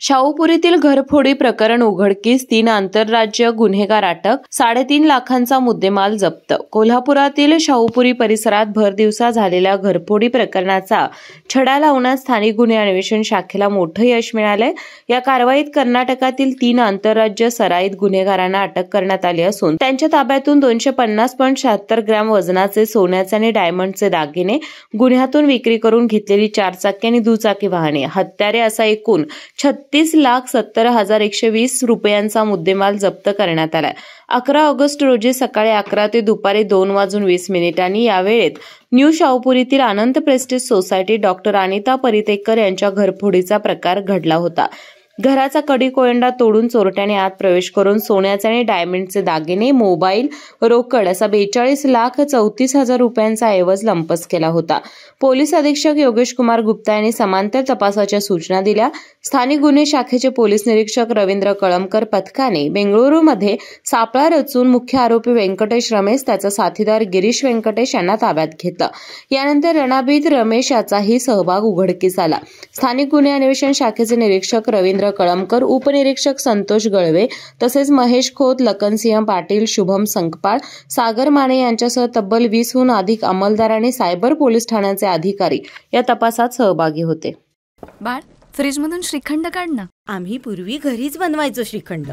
शाहूपुरीतील घरफोडी प्रकरण उघडकीस, 3 आंतरराज्य गुन्हेगार अटक, 3.5 लाखांचा मुद्देमाल जप्त. कोल्हापुरातील शाहूपुरी परिसरात भरदिवसा झालेल्या घरफोडी प्रकरणाचा छडा लावण्यात स्थानिक गुन्हे अन्वेषण शाखेला मोठं यश मिळालंय. या कारवाईत कर्नाटकातील 3 आंतरराज्य सराईत गुन्हेगारांना अटक करण्यात आली असून त्यांच्या ताब्यातून 250.76 ग्रॅम वजनाचे सोन्याचे आणि डायमंडचे दागिने, गुन्ह्यातून विक्री करून घेतलेली 4 चाकी आणि दुचाकी वाहने, हत्यारे असा एकूण 36,70,120 रुपयांचा मुद्देमाल जप्त करण्यात आलाय. 11 ऑगस्ट रोजी सकाळी 11 ते दुपारी 2:20 या वेळेत न्यू शाहूपुरीतील आनंद प्रेस्टिज सोसायटी डॉक्टर अनिता परितेकर यांच्या घरफोडीचा प्रकार घडला होता. घराचा कडी कोयंडा तोडून चोरट्याने आत प्रवेश करून सोन्याचे आणि डायमंडचे दागिने, मोबाईल, रोकड असा 42,34,000 रुपयांचा ऐवज लंपास केला होता. पोलीस अधीक्षक योगेश कुमार गुप्ता यांनी समांतर तपासाच्या सूचना दिल्या. स्थानिक गुन्हे शाखेचे पोलीस निरीक्षक रवींद्र कळमकर पथकाने बेंगळुरूमध्ये सापळा रचून मुख्य आरोपी व्यंकटेश रमेश, त्याचा साथीदार गिरीश व्यंकटेश यांना ताब्यात घेतलं. यानंतर रणबीर रमेश याचाही सहभाग उघडकीस आला. स्थानिक गुन्हे अन्वेषण शाखेचे निरीक्षक रवींद्र कळमकर, उपनिरीक्षक संतोष गळवे तसेच महेश खोत, लखनसिंह पाटील, शुभम संकपाळ, सागर माने यांच्यासह तब्बल 20हून अधिक अंमलदार आणि सायबर पोलीस ठाण्याचे अधिकारी या तपासात सहभागी होते. बाळ, फ्रीजमधून श्रीखंड काढ ना. आम्ही पूर्वी घरीच बनवायचो श्रीखंड.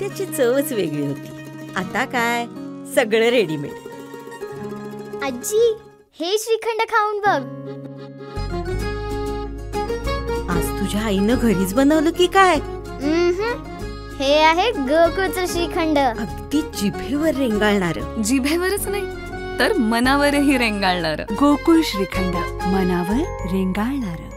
त्याची चवच वेगळी होती. आता काय सगळं रेडीमेड. आजी, हे श्रीखंड खाऊन बघ. आज तुझ्या आईनं घरीच बनवलं की काय? हे आहे गोकुळचं श्रीखंड. अगदी जिभेवर रेंगाळणार. जिभेवरच नाही तर मनावरही रेंगाळणार. गोकुळ श्रीखंड, मनावर रेंगाळणार.